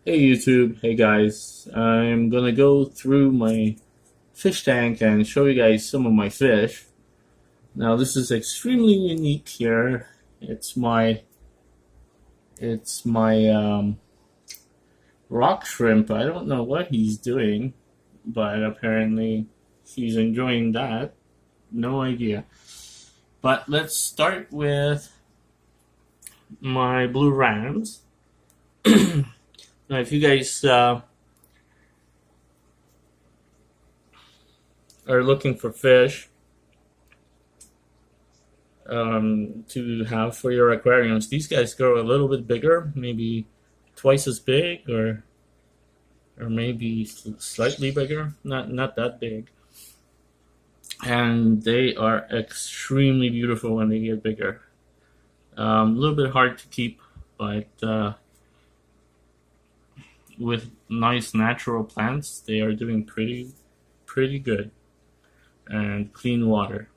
Hey YouTube, hey guys. I'm gonna go through my fish tank and show you guys some of my fish. Now this is extremely unique here. It's my rock shrimp. I don't know what he's doing, but apparently he's enjoying that. No idea. But let's start with my blue rams. Now if you guys are looking for fish to have for your aquariums. These guys grow a little bit bigger, maybe twice as big, or maybe slightly bigger. Not that big, and they are extremely beautiful when they get bigger. A little bit hard to keep, but with nice natural plants, they are doing pretty good and clean water.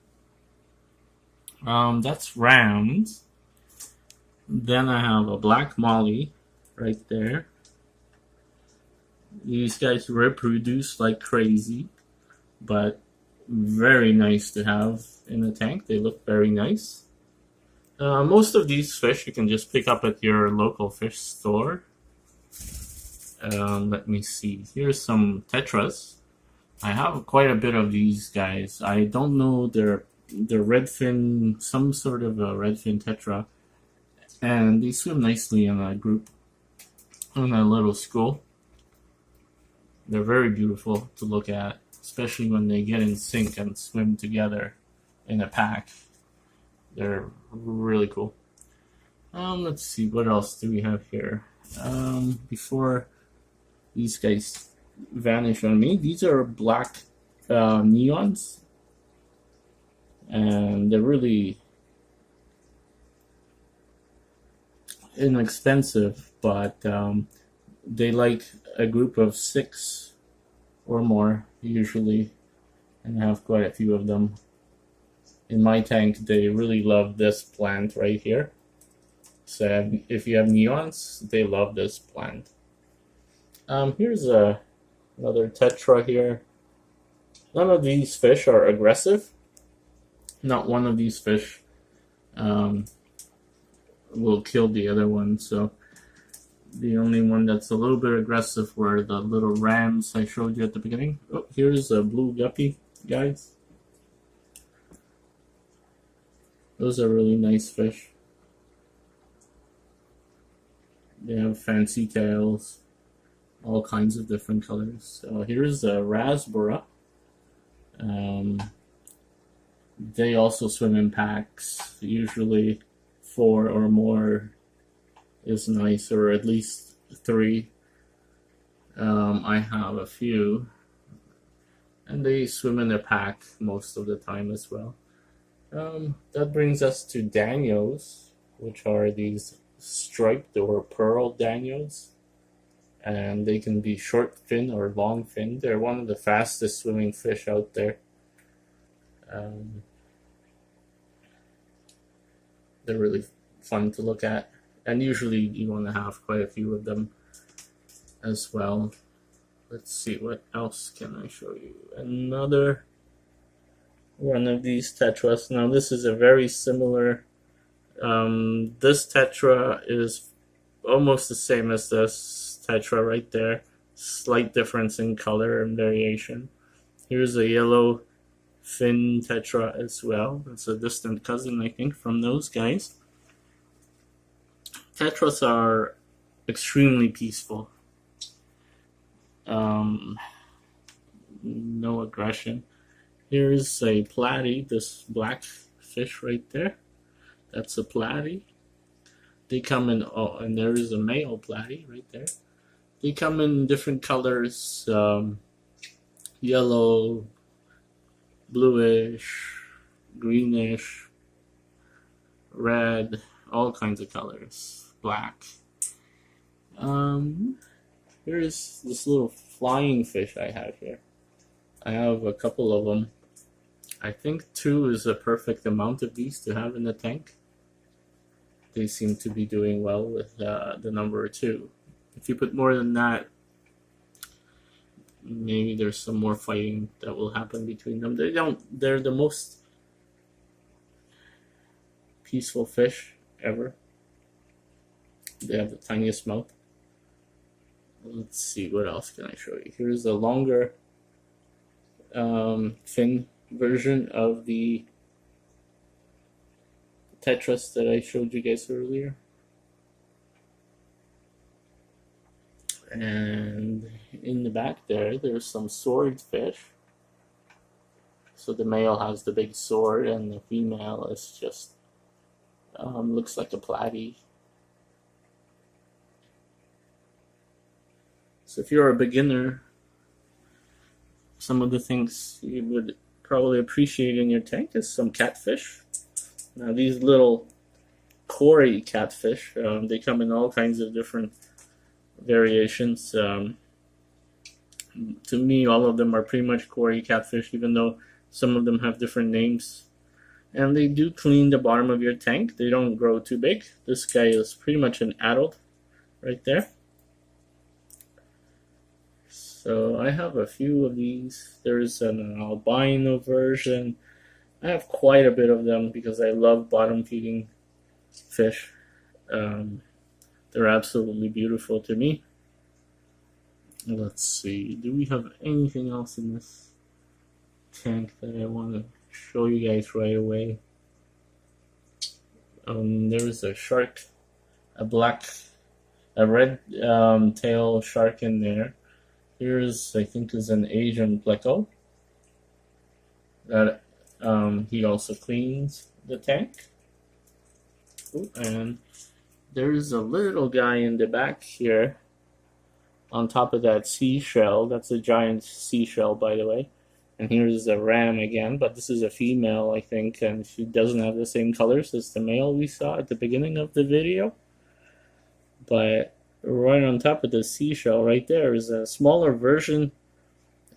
That's rams. Then I have a black molly right there. These guys reproduce like crazy, but very nice to have in the tank. They look very nice. Most of these fish you can just pick up at your local fish store. Let me see. Here's some tetras. I have quite a bit of these guys. I don't know their redfin, some sort of a redfin tetra, and they swim nicely in a group in a little school. They're very beautiful to look at, especially when they get in sync and swim together in a pack. They're really cool. Let's see, what else do we have here? Before these guys vanish on me, these are black neons, and they're really inexpensive, but they like a group of 6 or more usually, and I have quite a few of them in my tank. They really love this plant right here. So if you have neons, they love this plant. Here's another tetra here. None of these fish are aggressive. Not one of these fish will kill the other one. So the only one that's a little bit aggressive were the little rams I showed you at the beginning. Oh, here's a blue guppy, guys. Those are really nice fish. They have fancy tails, all kinds of different colors. So here's a raspberry. They also swim in packs. Usually 4 or more is nice, or at least 3. I have a few, and they swim in a pack most of the time as well. That brings us to Danios, which are these striped or pearl Danios, and they can be short fin or long fin. They're one of the fastest swimming fish out there. They're really fun to look at, and usually you want to have quite a few of them as well. Let's see, what else can I show you? Another one of these tetras. Now this is a very similar, this tetra is almost the same as this tetra right there. Slight difference in color and variation. Here's a yellow fin tetra as well. It's a distant cousin, I think, from those guys. Tetras are extremely peaceful. No aggression. Here's a platy, this black fish right there. That's a platy. They come in, oh, and there is a male platy right there. They come in different colors, yellow, bluish, greenish, red, all kinds of colors, black. Here's this little flying fish I have here. I have a couple of them. I think 2 is a perfect amount of these to have in the tank. They seem to be doing well with the number 2. If you put more than that, maybe there's some more fighting that will happen between them. They're the most peaceful fish ever. They have the tiniest mouth. Let's see, what else can I show you? Here's a longer fin version of the tetras that I showed you guys earlier. And in the back there's some swordfish. So the male has the big sword and the female is just looks like a platy. So if you're a beginner, some of the things you would probably appreciate in your tank is some catfish. Now these little Cory catfish, they come in all kinds of different variations. To me, all of them are pretty much Cory catfish, even though some of them have different names. And they do clean the bottom of your tank. They don't grow too big. This guy is pretty much an adult right there. So I have a few of these. There's an albino version. I have quite a bit of them because I love bottom feeding fish. They're absolutely beautiful to me. Let's see, do we have anything else in this tank that I want to show you guys right away? There is a shark, a red tail shark in there. Here's, I think, is an Asian pleco that he also cleans the tank. Ooh, and there's a little guy in the back here on top of that seashell. That's a giant seashell, by the way. And here's a ram again, but this is a female, I think, and she doesn't have the same colors as the male we saw at the beginning of the video. But right on top of the seashell right there is a smaller version.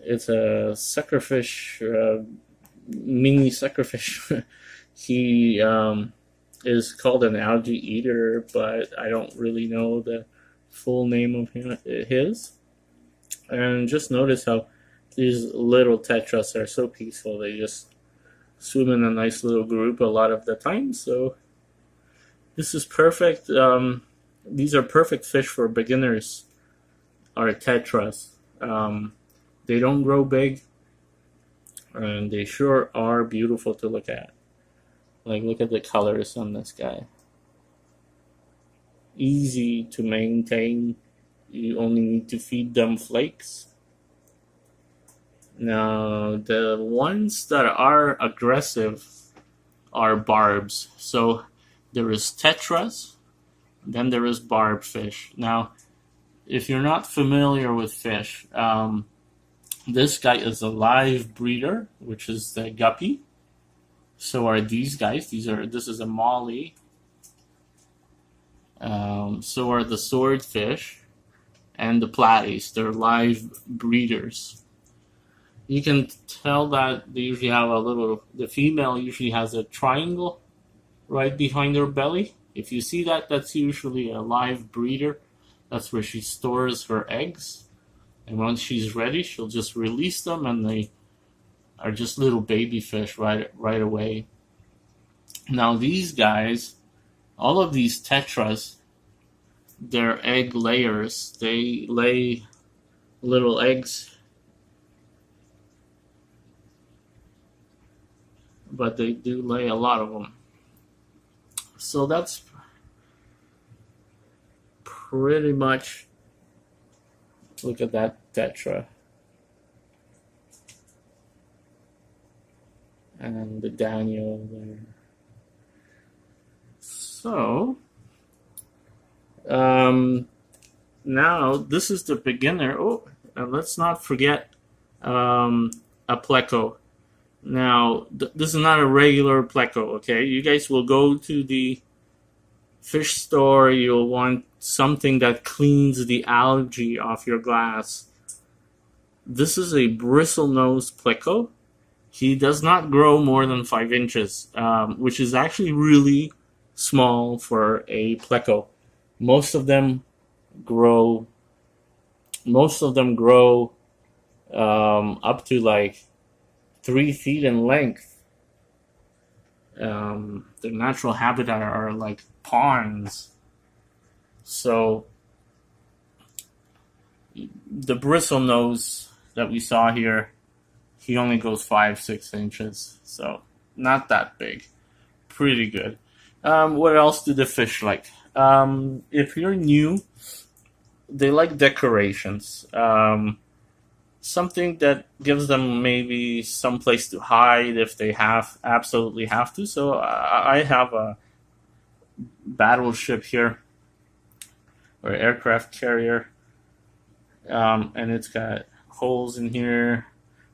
It's a suckerfish, mini suckerfish. He is called an algae eater, but I don't really know the full name of his. And just notice how these little tetras are so peaceful. They just swim in a nice little group a lot of the time. So this is perfect. These are perfect fish for beginners, are tetras. They don't grow big, and they sure are beautiful to look at. Like, look at the colors on this guy. Easy to maintain. You only need to feed them flakes. Now, the ones that are aggressive are barbs. So there is tetras, then there is barb fish. Now, if you're not familiar with fish, this guy is a live breeder, which is the guppy. So are these guys. This is a molly. So are the swordfish and the platies. They're live breeders. You can tell that they usually have the female usually has a triangle right behind her belly. If you see that, that's usually a live breeder. That's where she stores her eggs. And once she's ready, she'll just release them, and they are just little baby fish right away. Now these guys, all of these tetras, they're egg layers. They lay little eggs, but they do lay a lot of them. So that's pretty much, look at that tetra. And the Daniel there. So, now this is the beginner. Oh, and let's not forget a pleco. Now, this is not a regular pleco, okay? You guys will go to the fish store. You'll want something that cleans the algae off your glass. This is a bristlenose pleco. He does not grow more than 5 inches, which is actually really small for a pleco. Most of them grow. Most of them grow up to like 3 feet in length. Their natural habitat are like ponds. So the bristlenose that we saw here, he only goes 5-6 inches, so not that big. Pretty good. What else do the fish like? If you're new, they like decorations. Something that gives them maybe some place to hide if they absolutely have to. So I have a battleship here, or aircraft carrier, and it's got holes in here,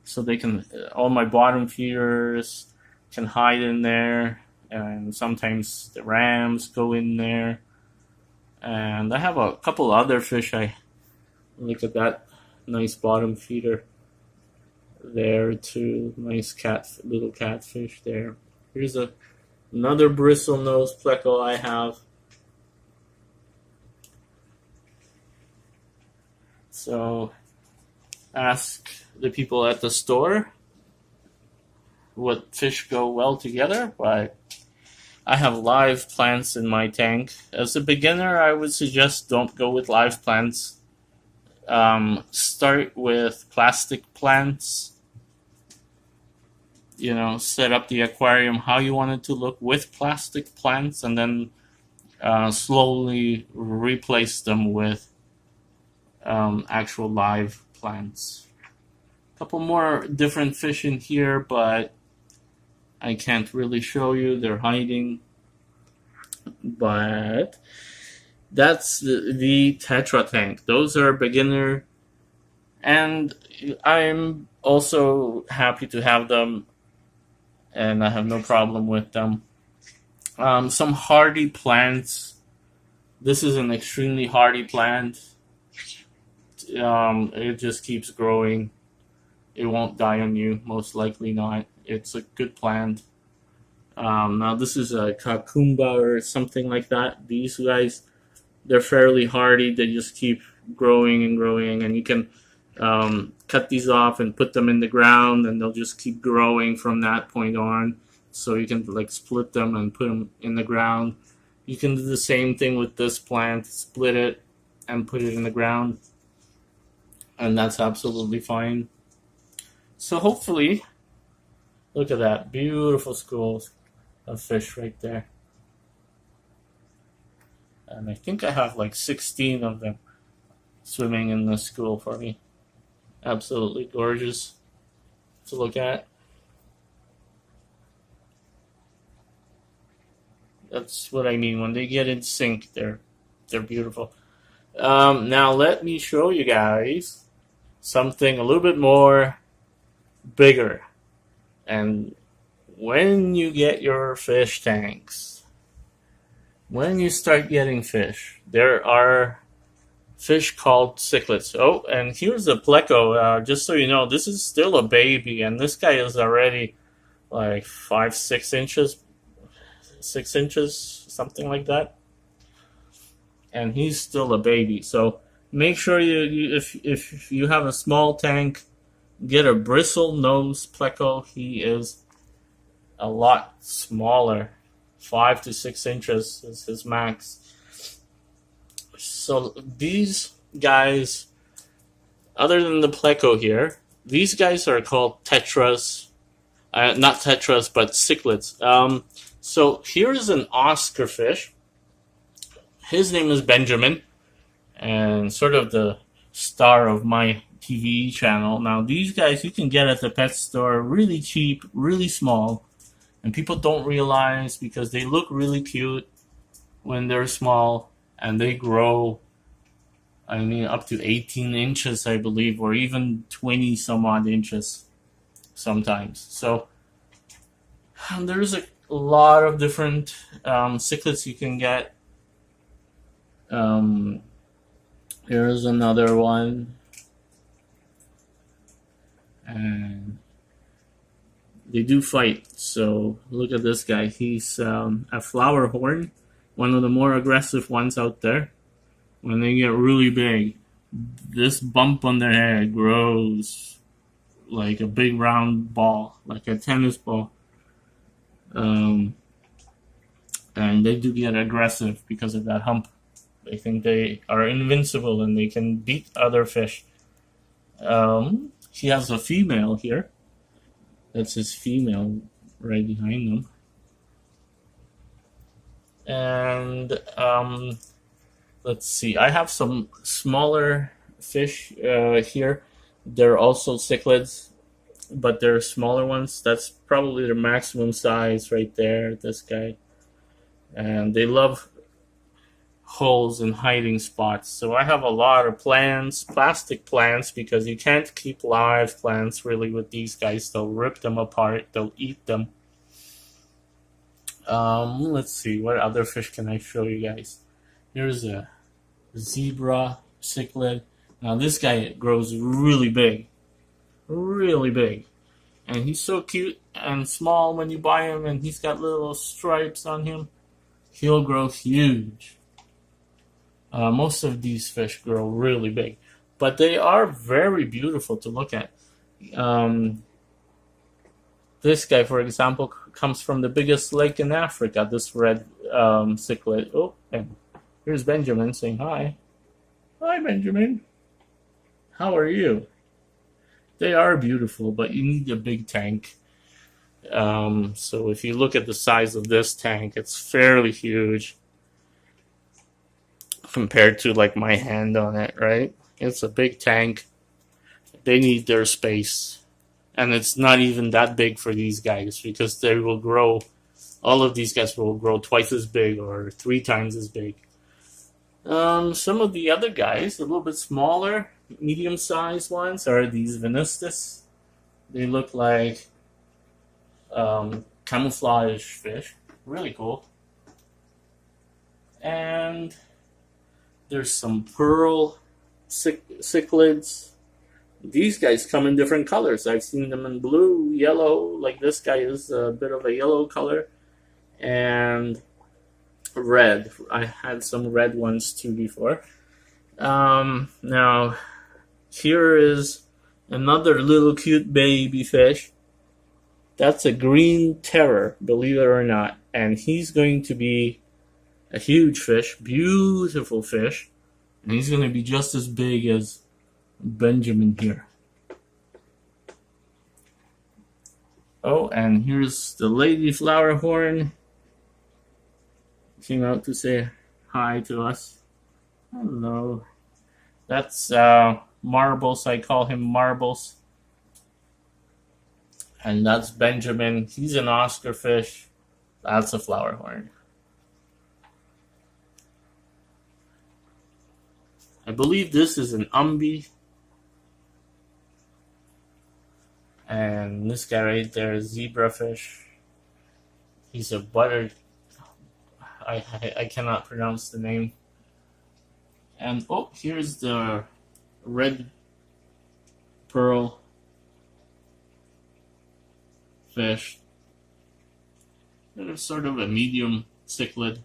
so they can. All my bottom feeders can hide in there, and sometimes the rams go in there. And I have a couple other fish. I look at that nice bottom feeder there too. Nice little catfish there. Here's another bristlenose pleco I have. So ask the people at the store what fish go well together, but I have live plants in my tank. As a beginner, I would suggest don't go with live plants. Start with plastic plants. Set up the aquarium how you want it to look with plastic plants, and then slowly replace them with actual live plants. A couple more different fish in here, but I can't really show you. They're hiding. But that's the Tetra tank. Those are beginner, and I'm also happy to have them, and I have no problem with them. Some hardy plants. This is an extremely hardy plant. It just keeps growing. It won't die on you, most likely not. It's a good plant. Now this is a cucumba or something like that. These guys, they're fairly hardy. They just keep growing and growing, and you can cut these off and put them in the ground, and they'll just keep growing from that point on. So you can like split them and put them in the ground. You can do the same thing with this plant. Split it and put it in the ground, and that's absolutely fine. So hopefully, look at that beautiful schools of fish right there. And I think I have like 16 of them swimming in this school for me. Absolutely gorgeous to look at. That's what I mean. When they get in sync, they're beautiful. Now let me show you guys something a little bit more bigger. And when you get your fish tanks, when you start getting fish, there are fish called cichlids. Oh, and here's a pleco. Just so you know, this is still a baby, and this guy is already like 5-6 inches, 6 inches, something like that. And he's still a baby. So make sure if you have a small tank, get a bristlenose pleco. He is a lot smaller. 5 to 6 inches is his max. So these guys, other than the pleco here, these guys are called tetras. Not tetras, but cichlids. So here's an Oscar fish. His name is Benjamin, and sort of the star of my TV channel. Now these guys you can get at the pet store really cheap, really small, and people don't realize because they look really cute when they're small, and they grow, I mean, up to 18 inches, I believe, or even 20 some odd inches sometimes. So there's a lot of different cichlids you can get. Here's another one, and they do fight. So look at this guy. He's a flower horn, one of the more aggressive ones out there. when they get really big, this bump on their head grows like a big round ball, like a tennis ball. Um, and they do get aggressive because of that hump. They think they are invincible and they can beat other fish. He has a female here. That's his female right behind him. And let's see. I have some smaller fish here. They're also cichlids, but they're smaller ones. That's probably their maximum size right there. This guy, and they love holes and hiding spots. So I have a lot of plants, plastic plants, because you can't keep live plants really with these guys. They'll rip them apart. They'll eat them. Let's see, what other fish can I show you guys? Here's a zebra cichlid. Now this guy grows really big, and he's so cute and small when you buy him, and he's got little stripes on him. He'll grow huge. Most of these fish grow really big, but they are very beautiful to look at. This guy, for example, comes from the biggest lake in Africa, this red cichlid. Oh, and here's Benjamin saying hi. Hi, Benjamin. How are you? They are beautiful, but you need a big tank. So if you look at the size of this tank, it's fairly huge compared to like my hand on it, right? It's a big tank. They need their space. And it's not even that big for these guys because they will grow, all of these guys will grow twice as big or 3 times as big. Some of the other guys, a little bit smaller, medium-sized ones, are these venustus. They look like camouflage fish. Really cool. And there's some pearl cichlids. These guys come in different colors. I've seen them in blue, yellow, like this guy is a bit of a yellow color, and red. I had some red ones too before. Now, here is another little cute baby fish. That's a green terror, believe it or not. And he's going to be a huge fish, beautiful fish. And he's going to be just as big as Benjamin here. Oh, and here's the lady flower horn. Came out to say hi to us. Hello. That's Marbles. I call him Marbles. And that's Benjamin. He's an Oscar fish. That's a flower horn. I believe this is an umbi. And this guy right there is zebrafish. He's a buttered. I cannot pronounce the name. And oh, here's the red pearl fish. They're sort of a medium cichlid.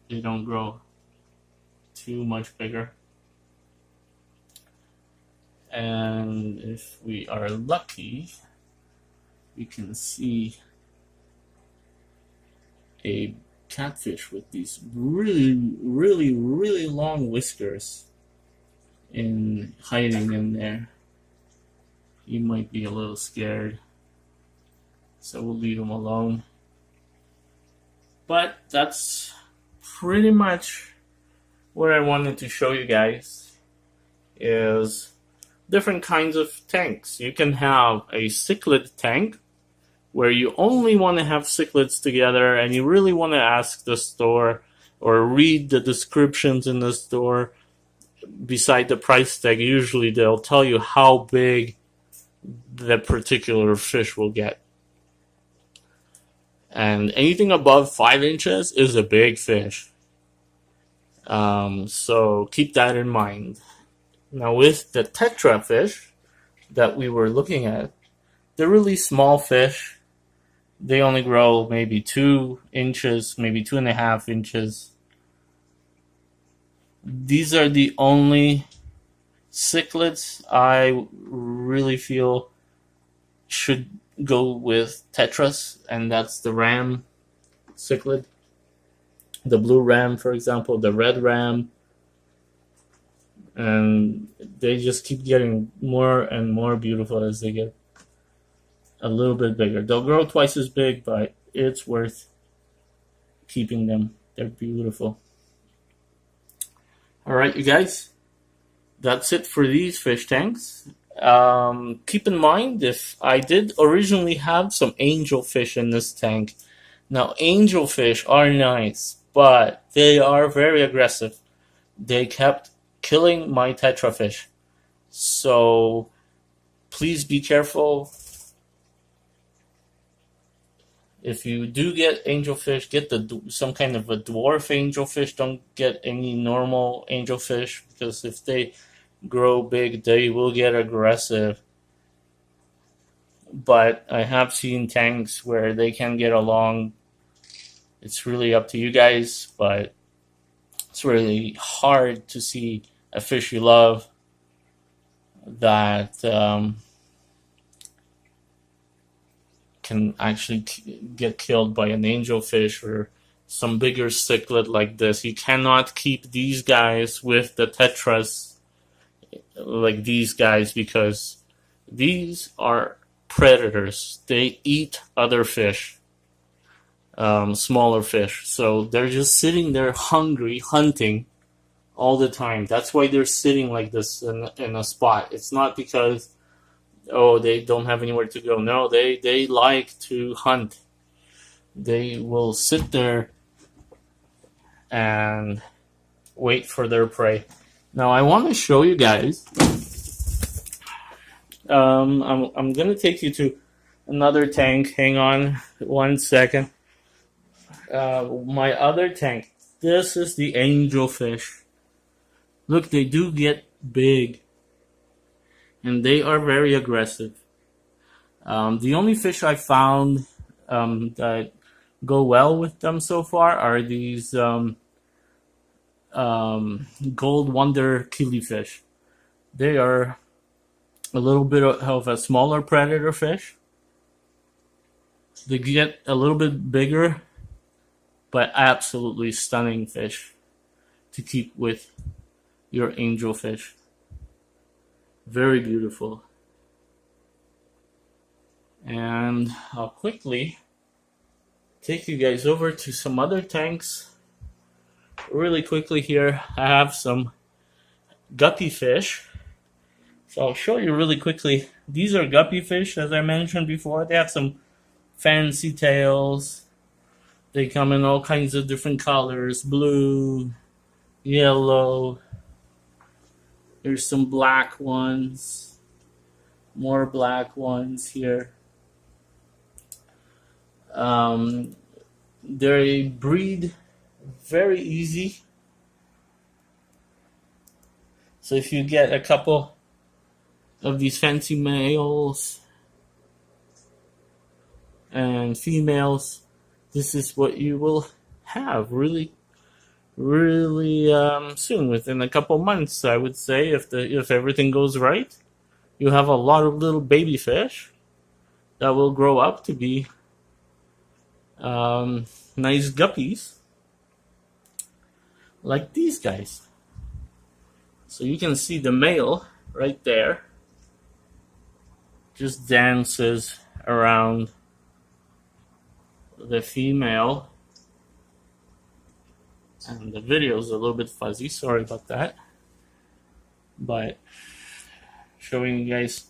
They don't grow too much bigger. And if we are lucky, we can see a catfish with these really long whiskers hiding in there. He might be a little scared, so we'll leave him alone. But that's pretty much what I wanted to show you guys, is different kinds of tanks. You can have a cichlid tank where you only want to have cichlids together and you really want to ask the store or read the descriptions in the store beside the price tag. Usually they'll tell you how big that particular fish will get. And anything above 5 inches is a big fish. So keep that in mind. Now with the tetra fish that we were looking at, they're really small fish. They only grow maybe 2 inches, maybe 2.5 inches. These are the only cichlids I really feel should go with tetras, and that's the ram cichlid, the blue ram, for example, the red ram, and they just keep getting more and more beautiful as they get a little bit bigger. They'll grow twice as big, but it's worth keeping them. They're beautiful. All right, you guys, that's it for these fish tanks. Keep in mind, if I did originally have some angelfish in this tank. Now, angelfish are nice, but they are very aggressive. They kept killing my tetrafish. So please be careful. If you do get angelfish, get some kind of a dwarf angelfish. Don't get any normal angelfish, because if they grow big, they will get aggressive. But I have seen tanks where they can get along. It's really up to you guys, but it's really hard to see a fish you love that can actually get killed by an angelfish or some bigger cichlid like this. You cannot keep these guys with the tetras like these guys, because these are predators. They eat other fish, smaller fish. So they're just sitting there hungry, hunting all the time. That's why they're sitting like this in a spot. It's not because, oh, they don't have anywhere to go. No, they like to hunt. They will sit there and wait for their prey. Now I want to show you guys. I'm gonna take you to another tank. Hang on 1 second. My other tank. This is the angelfish. Look, they do get big, and they are very aggressive. The only fish I found that go well with them so far are these gold wonder killifish. They are a little bit of a smaller predator fish. They get a little bit bigger, but absolutely stunning fish to keep with your angelfish. Very beautiful. And I'll quickly take you guys over to some other tanks. Really quickly here, I have some guppy fish. So I'll show you really quickly. These are guppy fish, as I mentioned before. They have some fancy tails. They come in all kinds of different colors. Blue, yellow. There's some black ones. More black ones here. They breed very easy. So if you get a couple of these fancy males and females, this is what you will have really soon. Within a couple months, I would say, if everything goes right, you have a lot of little baby fish that will grow up to be nice guppies like these guys. So you can see the male right there just dances around the female, and the video is a little bit fuzzy, sorry about that, but showing you guys,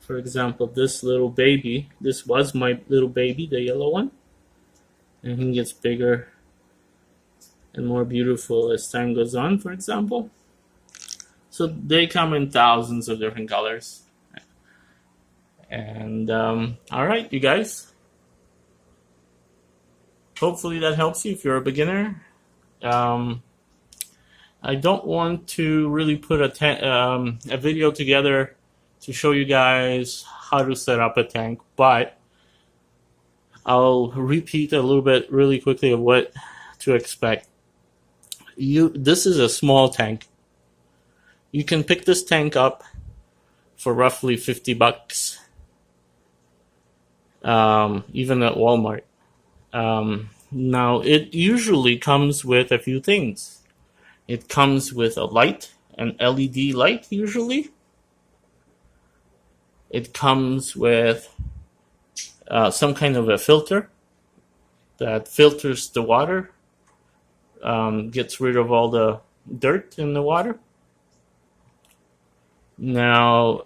for example, this little baby. This was my little baby, the yellow one, and he gets bigger and more beautiful as time goes on, for example. So they come in thousands of different colors. And all right, you guys, hopefully that helps you if you're a beginner. I don't want to really put a video together to show you guys how to set up a tank, but I'll repeat a little bit really quickly of what to expect. This is a small tank. You can pick this tank up for roughly $50, even at Walmart. Now, it usually comes with a few things. It comes with a light, an LED light usually. It comes with some kind of a filter that filters the water, gets rid of all the dirt in the water. Now,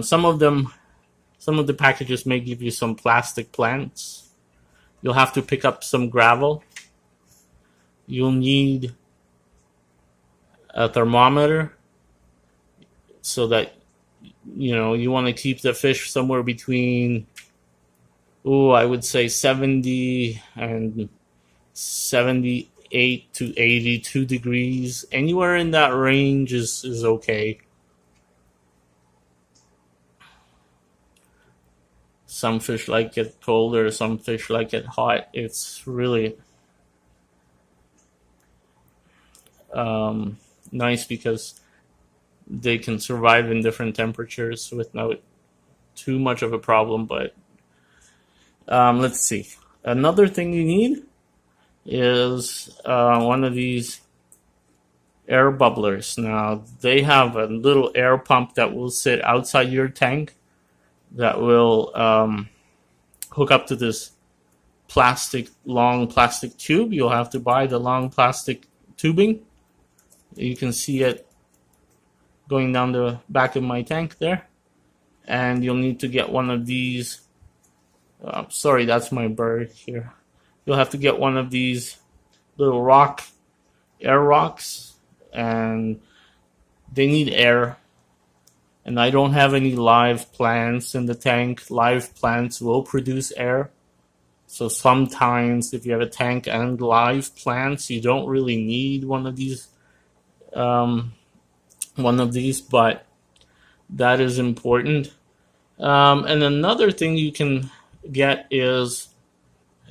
some of the packages may give you some plastic plants. You'll have to pick up some gravel. You'll need a thermometer so that you want to keep the fish somewhere between, I would say 70 and 78 to 82 degrees. Anywhere in that range is okay. Some fish like it colder, some fish like it hot. It's really nice because they can survive in different temperatures without too much of a problem. But let's see. Another thing you need is one of these air bubblers. Now, they have a little air pump that will sit outside your tank that will hook up to this long plastic tube. You'll have to buy the long plastic tubing. You can see it going down the back of my tank there. And you'll need to get one of these. Sorry, that's my bird here. You'll have to get one of these little air rocks, and they need air. And I don't have any live plants in the tank. Live plants will produce air. So sometimes if you have a tank and live plants, you don't really need one of these, but that is important. And another thing you can get is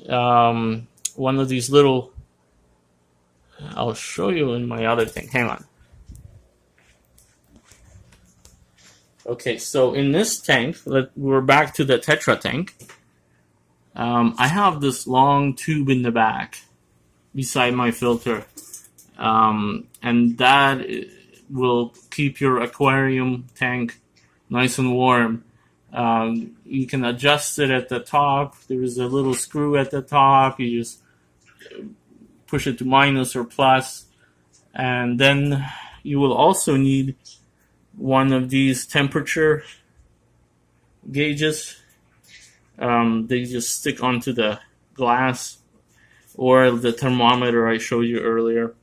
one of these little, I'll show you in my other thing. Hang on. Okay, so in this tank, we're back to the Tetra tank. I have this long tube in the back beside my filter. And that will keep your aquarium tank nice and warm. You can adjust it at the top. There is a little screw at the top. You just push it to minus or plus. And then you will also need one of these temperature gauges. They just stick onto the glass, or the thermometer I showed you earlier.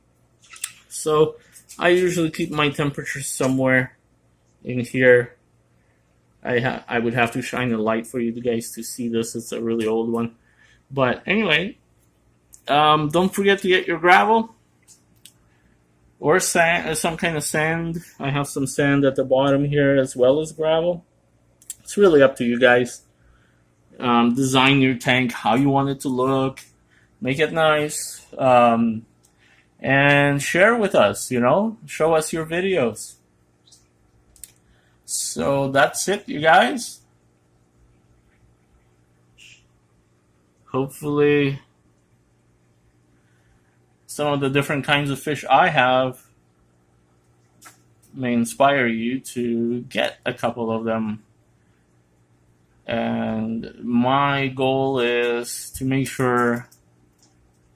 So I usually keep my temperature somewhere in here. I would have to shine a light for you guys to see this. It's a really old one. But anyway, don't forget to get your gravel or sand, some kind of sand. I have some sand at the bottom here as well as gravel. It's really up to you guys. Design your tank how you want it to look. Make it nice. And share with us, show us your videos. So that's it, you guys. Hopefully some of the different kinds of fish I have may inspire you to get a couple of them. And my goal is to make sure,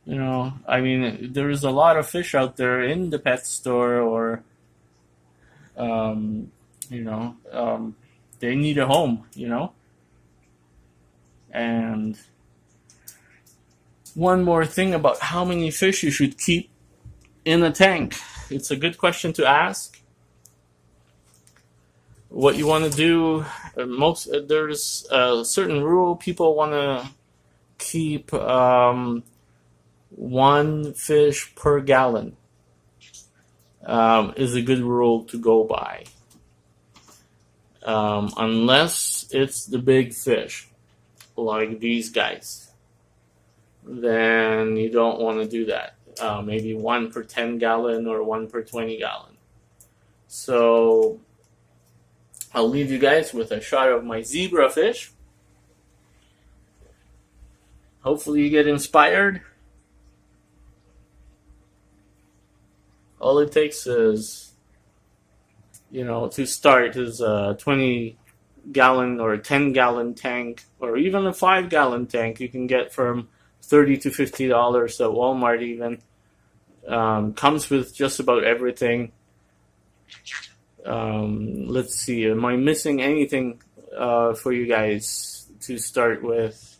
there is a lot of fish out there in the pet store, or, they need a home, And one more thing about how many fish you should keep in a tank. It's a good question to ask. What you want to do, there's a certain rule. People want to keep 1 fish per gallon. Is a good rule to go by. Unless it's the big fish, like these guys, then you don't want to do that. maybe 1 per 10 gallon or 1 per 20 gallon. So I'll leave you guys with a shot of my zebra fish. Hopefully you get inspired. All it takes is, to start is a 20 gallon or a 10 gallon tank, or even a 5 gallon tank you can get from $30 to $50 at Walmart even. Comes with just about everything. Let's see, am I missing anything for you guys to start with?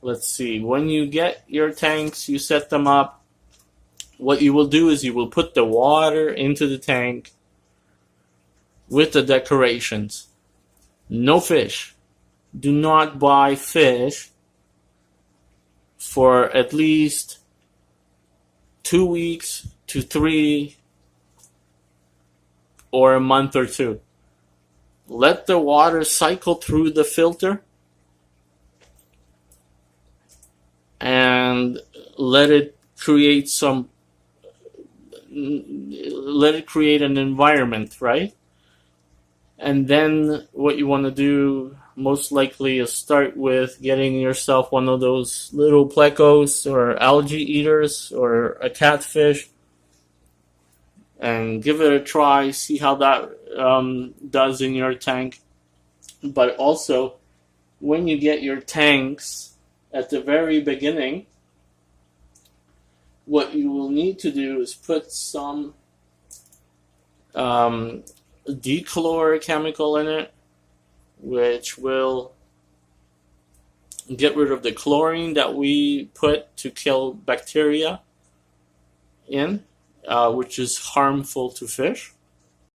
Let's see, when you get your tanks, you set them up. What you will do is you will put the water into the tank with the decorations. No fish. Do not buy fish for at least 2 weeks to 3 or a month or 2. Let the water cycle through the filter and let it create an environment, right? And then what you want to do most likely is start with getting yourself one of those little plecos or algae eaters or a catfish and give it a try, see how that does in your tank. But also, when you get your tanks, at the very beginning, what you will need to do is put some dechlor chemical in it, which will get rid of the chlorine that we put to kill bacteria in, which is harmful to fish.